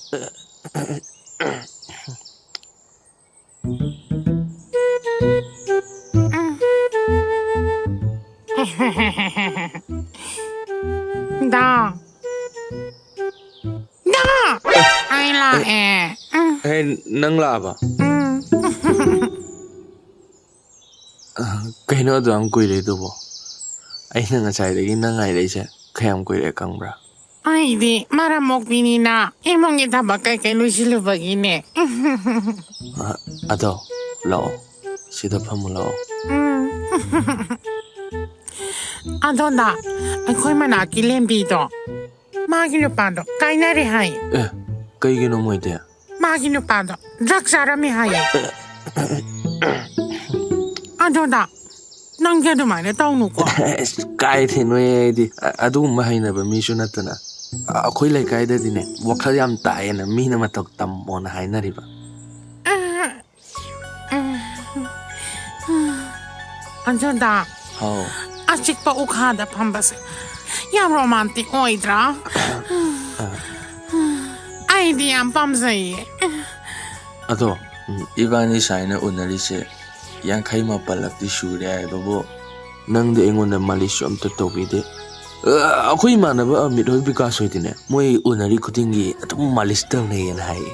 Da. Da. Ai la e. Hey, nang laba. Kaino do ang kuile do bo. Ai na nga dagi na ngai le che khayam kuile kangbra. Ai di maramok binina. Imong ita bakay kay Lucilu bagine. Ado, lao. Sida pamulao. Ado da. Ai khoi manaki lembido. Magino pado. Kay na ri hai. Kaigino mo ite? Magino pado. Draksarami hai. Ado da. Nang gyado mane tawnu ko. Kai thino di adu mahina ba mi sunatana. Akhoi lai kai da dine. Wakhal yam tae na mi na matok tammo na haina riba. Ado da. How? Achik pa ukhada phambase. Yam romantic oidra. Ai di am pamzai. Ado, ibani saina unalise. Yang kai mapalak di surya babo. Nang de engon na malish amta tobide. Akhoi manaba amit hoi bikas hoitine. Moi unari kutingi atum malish tang ne yan hai.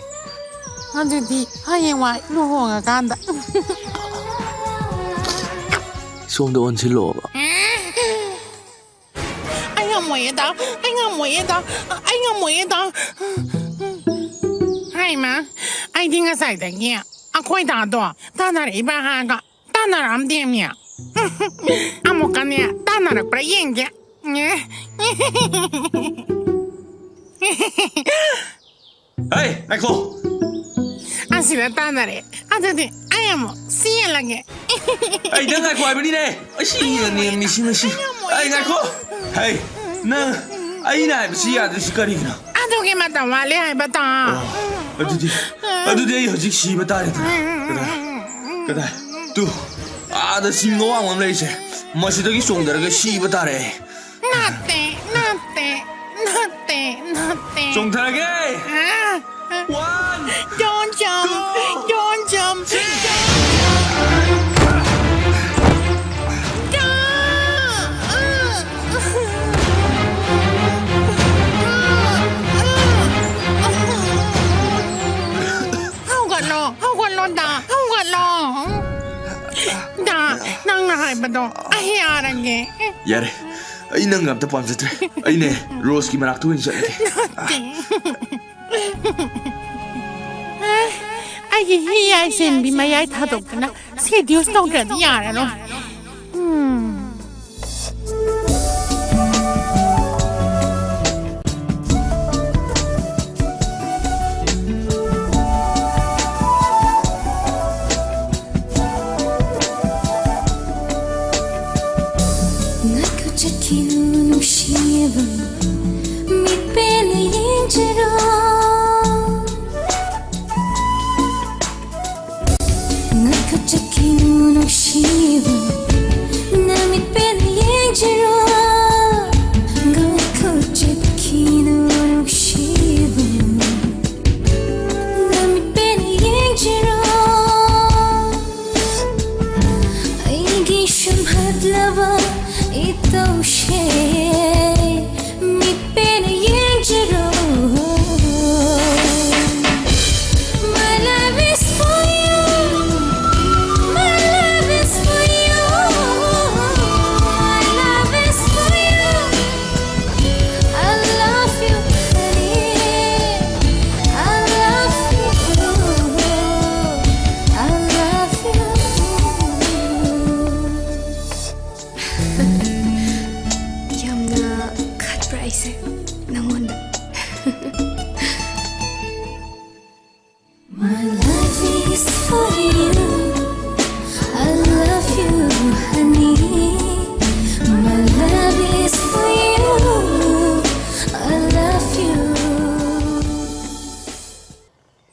Ado di hayeng wa luhonga kanda. Songda on silo ba. Ai nga moye da. Hai ma. Ai di nga sai da ge. Akhoi da do. Da na ri ba ha ga. Da na ram de mi. Amo kane da na ra pra yenge. Hey, Naiko. Asila da na re. Ado di ai amo siya lage. Hey, nang Naiko ai bani ne. Ai si ni mi si. Hey, Naiko. Hey, nang ai na bi si ya du si kari na. Ado ge mata wale hai bata. Adudi ai hojik si ba tare ta. Kada. Tu. Ada sim no wang lai che. Masidagi songdaraga si ba tare. Nate. Songdarage. One. Don't jump. Da, nang na hai bado. Ai arage. Yare. Ai nang ngam ta pam sa tre. Ai ne Rose ki manak tu in sa. Ai hi sen bi mai tha dok na. Se Dios tong ra di ya lo.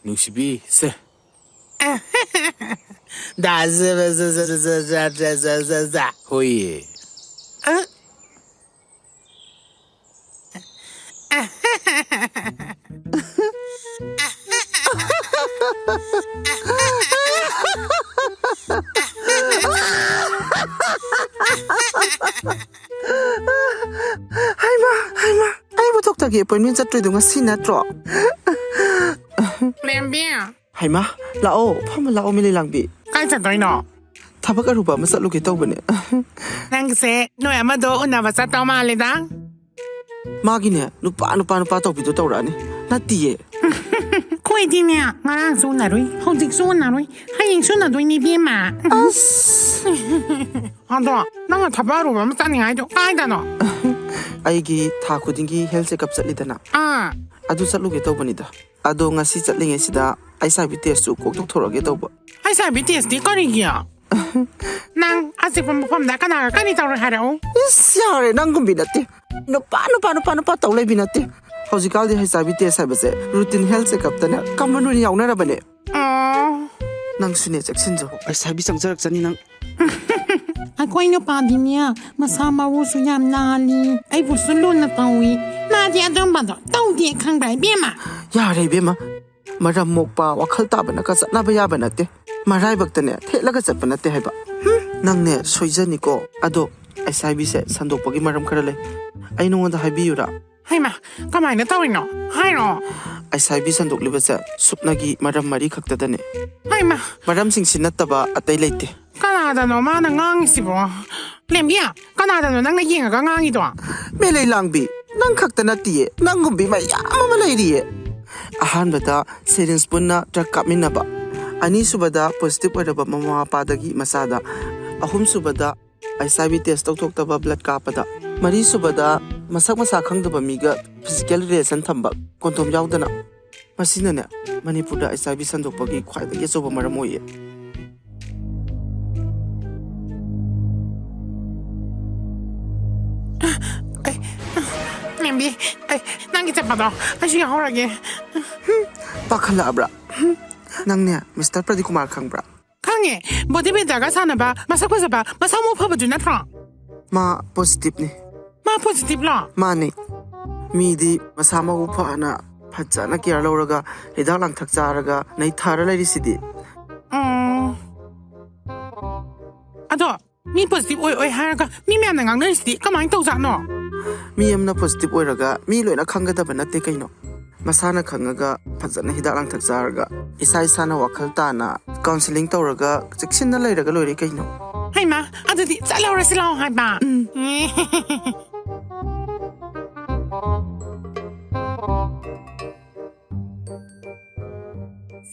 Nusibi se. Da za. Hoye. ꯊꯥꯒꯤ ꯑꯦꯄꯣꯏꯟꯃꯦꯟ ꯆꯠꯇꯣꯏꯗꯣ ꯉꯁꯤ ꯅꯠꯇ꯭ꯔꯣ ꯂꯦꯝꯕꯤ ꯍꯩꯃꯥ ꯂꯥꯛꯑꯣ ꯐꯝꯃ ꯂꯥꯛꯑꯣ ꯃꯤꯂꯩ ꯂꯥꯡꯕꯤ ꯀꯥꯏ ꯆꯠꯇꯣꯏꯅꯣ ꯊꯕꯛ ꯑꯔꯨꯕ ꯑꯃ ꯆꯠꯂꯨꯒꯦ ꯇꯧꯕꯅꯦ ꯅꯪꯁꯦ ꯅꯣꯏ ꯑꯃꯗꯣ ꯎꯅꯕ ꯆꯠꯇꯧ ꯃꯥꯜꯂꯤꯗ ꯃꯥꯒꯤꯅꯦ ꯅꯨꯄꯥ ꯇꯧꯕꯤꯗꯣ ꯇꯧꯔꯛꯑꯅꯤ ꯅꯠꯇꯤꯌꯦ ꯈꯣꯏꯗꯤꯅꯦ ꯉꯔꯥꯡꯁꯨ ꯎꯅꯔꯨꯏ ꯍꯧꯖꯤꯛꯁꯨ ꯎꯅꯔꯨꯏ ꯍꯌꯦꯡꯁꯨ ꯎꯅꯗꯣꯏꯅꯤ ꯏꯕꯦꯝꯃ ꯑꯁ ꯑꯗꯣ ꯅꯪꯅ ꯊꯕꯛ ꯑꯔꯨꯕ ꯑꯃ ꯆꯠꯅꯤꯡꯉꯥꯏꯗꯣ ꯀꯥꯏꯗꯅꯣ ꯑꯩꯒꯤ ꯊꯥ ꯈꯨꯗꯤꯡꯒꯤ ꯍꯦꯜꯊ ꯆꯦꯛꯑꯞ ꯆꯠꯂꯤꯗꯅ ꯑꯗꯨ ꯆꯠꯂꯨꯒꯦ ꯇꯧꯕꯅꯤꯗ ꯑꯗꯣ ꯉꯁꯤ ꯆꯠꯂꯤꯉꯩꯁꯤꯗ HIV ꯇꯦꯁꯁꯨ ꯀꯣꯛ ꯇꯧꯊꯣꯔꯛꯑꯒꯦ ꯇꯧꯕ HIV ꯇꯦꯁꯇꯤ ꯀꯔꯤꯒꯤ ꯅꯪ ꯑꯆꯤꯛꯄ ꯃꯐꯝꯗ ꯀꯅꯥꯒ ꯀꯔꯤ ꯇꯧꯔꯣꯏ ꯍꯥꯏꯔꯛꯎ 이씨 야래 낭금비 났대 누빠 떠올래비 났대 허지갈디 HIV 테스트 하면서 루틴 헬스 체크업다나 깜만원이 야오나라바네 낭순이 잭신저 HIV 정자락자니 낭 ꯑꯩꯈꯣꯏ ꯅꯨꯄꯥꯗꯤꯅꯦ ꯃꯁꯥ ꯃꯎꯁꯨ ꯌꯥꯝ ꯅꯥꯜꯂꯤ ꯑꯩꯕꯨꯁꯨ ꯂꯨꯅ ꯇꯧꯏ ꯃꯥꯗꯤ ꯑꯗꯨꯝꯕꯗꯣ ꯇꯧꯗꯦ ꯈꯪꯕ꯭ꯔꯥ 이ꯕꯦꯝꯃ 야래 이베마 마람 목바 와칼 따바나가 짠나바 야바 났대 마라이박다네 텔라가 짠바 났대 해봐 낭네 소이자니고 아도 SIB세 산독박이 마람 카라래 아이 농원다 하이비유라 ꯍꯩꯃꯥ ꯀꯃꯥꯏꯅ ꯇꯧꯔꯤꯅꯣ ꯍꯥꯏꯔꯣ SIB 산독리ꯕꯁꯦ ꯁꯨꯞꯅꯒꯤ ꯃꯔꯝ ꯃꯔꯤ ꯈꯛꯇꯗꯅꯦ ꯍꯩꯃꯥ ꯃꯔꯝꯁꯤꯡꯁꯤ ꯅꯠꯇꯕ ꯑꯇꯩ ꯂꯩꯇꯦ ꯀꯅꯥꯗꯅꯣ ꯃꯥꯅ ꯉꯥꯡꯉꯤꯁꯤꯕꯣ ꯂꯦꯝꯕꯤꯌꯥ ꯀꯅꯥꯗꯅꯣ ꯅꯪꯅ ꯌꯦꯡꯉꯒ ꯉꯥꯡꯉꯤꯗꯣ ꯃꯦꯂꯩ ꯂꯥꯡꯕꯤ ꯅꯪ ꯈꯛꯇ ꯅꯠꯇꯤꯌꯦ ꯅꯪꯒꯨꯝꯕꯤ ꯃꯌꯥꯝ ꯑꯃ ꯂꯩꯔꯤꯌꯦ ꯑꯍꯥꯟꯕꯗ ꯁꯦꯔꯤꯟꯁ ꯄꯨꯟꯅ ꯗ꯭ꯔꯛ ꯀꯥꯞꯃꯤꯟꯅꯕ ꯑꯅꯤꯁꯨꯕꯗ ꯄꯣꯖꯤꯇꯤꯚ ꯑꯣꯏꯔꯕ ꯃꯃꯥ ꯃꯄꯥꯗꯒꯤ ꯃꯆꯥꯗ ꯑꯍꯨꯝꯁꯨꯕꯗ HIV ꯇꯦꯁ ꯇꯧꯊꯣꯛꯇꯕ ꯕ꯭ꯂꯗ ꯀꯥꯞꯄꯗ ꯃꯔꯤꯁꯨꯕꯗ ꯃꯁꯛ ꯃꯁꯥ ꯈꯪꯗꯕ ꯃꯤꯒ ꯐꯤꯖꯤꯀꯦꯜ ꯔꯤꯂꯦꯁꯟ ꯊꯝꯕ ꯀꯣꯟꯗꯣꯝ ꯌꯥꯎꯗꯅ ꯃꯁꯤꯅꯅꯦ ꯃꯅꯤꯄꯨꯔꯗ HIV ꯁꯟꯗꯣꯛꯄꯒꯤ ꯈ꯭ꯋꯥꯏꯗꯒꯤ ꯑꯆꯧꯕ ꯃꯔꯝ ꯑꯣꯏꯌꯦ ꯂꯦꯝꯕꯤ ꯅꯪꯒꯤ ꯆꯠꯄꯗꯣ ꯑꯩꯁꯨ ꯌꯥꯎꯔꯒꯦ ꯄꯥꯈꯠꯂꯛꯑꯕ꯭ꯔꯥ ꯅꯪꯅꯦ ꯃꯤꯁꯇꯔ ꯄ꯭ꯔꯗꯤꯀꯨꯃꯥꯔ ꯈꯪꯕ꯭ꯔꯥ ꯈꯪꯉꯦ ꯕꯣꯗꯤ ꯕꯤꯜꯗꯔꯒ ꯁꯥꯟꯅꯕ ꯃꯁꯛ ꯐꯖꯕ ꯃꯁꯥ ꯃꯎ ꯐꯕꯗꯨ ꯅꯠꯇ꯭ꯔꯣ ꯃꯥ ꯄꯣꯖꯤꯇꯤꯚꯅꯤ ꯃꯥ ꯄꯣꯖꯤꯇꯤꯚꯂꯣ ꯃꯥꯅꯦ ꯃꯤꯗꯤ ꯃꯁꯥ ꯃꯎ ꯐꯅ ꯐꯖꯅ ꯀꯦꯌꯔ ꯂꯧꯔꯒ ꯍꯤꯗꯥꯛ ꯂꯥꯡꯊꯛ ꯆꯥꯔꯒ ꯅꯩꯊꯥꯔ ꯂꯩꯔꯤꯁꯤꯗꯤ ꯑꯗꯣ ꯃꯤ ꯄꯣꯖꯤꯇꯤꯚ ꯑꯣꯏ ꯍꯥꯏꯔꯒ ꯃꯤ ꯃꯌꯥꯝꯅ ꯉꯥꯡꯅꯔꯤꯁꯤꯗꯤ ꯀꯃꯥꯏꯅ ꯇꯧꯖꯥꯠꯅꯣ ꯃꯤ ꯑꯃꯅ ꯄꯣꯖꯤꯇꯤꯚ ꯑꯣꯏꯔꯒ ꯃꯤ ꯂꯣꯏꯅ ꯈꯪꯒꯗꯕ ꯅꯠꯇꯦ ꯀꯩꯅꯣ ꯃꯁꯥꯅ ꯈꯪꯉꯒ ꯐꯖꯅ ꯍꯤꯗꯥꯛ ꯂꯥꯡꯊꯛ ꯆꯥꯔꯒ ꯏꯁꯥꯅ ꯋꯥꯈꯜ ꯇꯥꯅ ꯀꯥꯎꯟꯁꯤꯂꯤꯡ ꯇꯧꯔꯒ ꯆꯦꯛꯁꯤꯟꯅ ꯂꯩꯔꯒ ꯂꯣꯏꯔꯦ ꯀꯩꯅꯣ ꯍꯩꯃꯥ ꯑꯗꯨꯗꯤ ꯆꯠꯂꯧꯔꯁꯤ ꯂꯥꯛꯑꯣ ꯍꯥꯏꯕ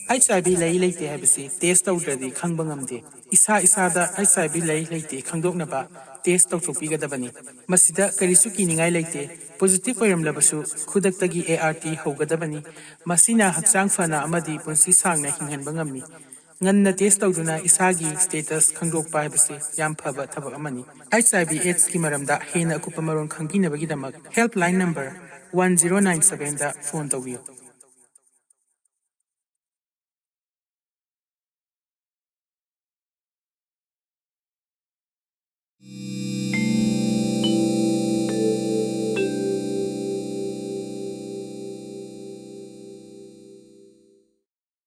HIV ꯂꯩ ꯂꯩꯇꯦ ꯍꯥꯏꯕꯁꯤ ꯇꯦꯁ ꯇꯧꯗ꯭ꯔꯗꯤ ꯈꯪꯕ ꯉꯝꯗꯦ ꯏꯁꯥꯗ HIV ꯂꯩ ꯂꯩꯇꯦ ꯈꯪꯗꯣꯛꯅꯕ ꯇꯦꯁ ꯇꯧꯊꯣꯛꯄꯤꯒꯗꯕꯅꯤ ꯃꯁꯤꯗ ꯀꯔꯤꯁꯨ ꯀꯤꯅꯤꯡꯉꯥꯏ ꯂꯩꯇꯦ ꯄꯣꯖꯤꯇꯤꯚ ꯑꯣꯏꯔꯝꯂꯕꯁꯨ ꯈꯨꯗꯛꯇꯒꯤ ART ꯍꯧꯒꯗꯕꯅꯤ ꯃꯁꯤꯅ ꯍꯛꯆꯥꯡ ꯐꯅ ꯑꯃꯗꯤ ꯄꯨꯟꯁꯤ ꯁꯥꯡꯅ ꯍꯤꯡꯍꯟꯕ ꯉꯝꯃꯤ ꯉꯟꯅ ꯇꯦꯁ ꯇꯧꯗꯨꯅ ꯏꯁꯥꯒꯤ ꯁ꯭ꯇꯦꯇꯁ ꯈꯪꯗꯣꯛꯄ ꯍꯥꯏꯕꯁꯤ ꯌꯥꯝ ꯐꯕ ꯊꯕꯛ ꯑꯃꯅꯤ HIV AIDSꯀꯤ ꯃꯔꯝꯗ ꯍꯦꯟꯅ ꯑꯀꯨꯞꯄ ꯃꯔꯣꯜ ꯈꯪꯕꯤꯅꯕꯒꯤꯗꯃꯛ ꯍꯦꯜꯞꯂꯥꯏꯟ ꯅꯝꯕꯔ 1097ꯗ ꯐꯣꯟ ꯇꯧꯕꯤꯌꯨ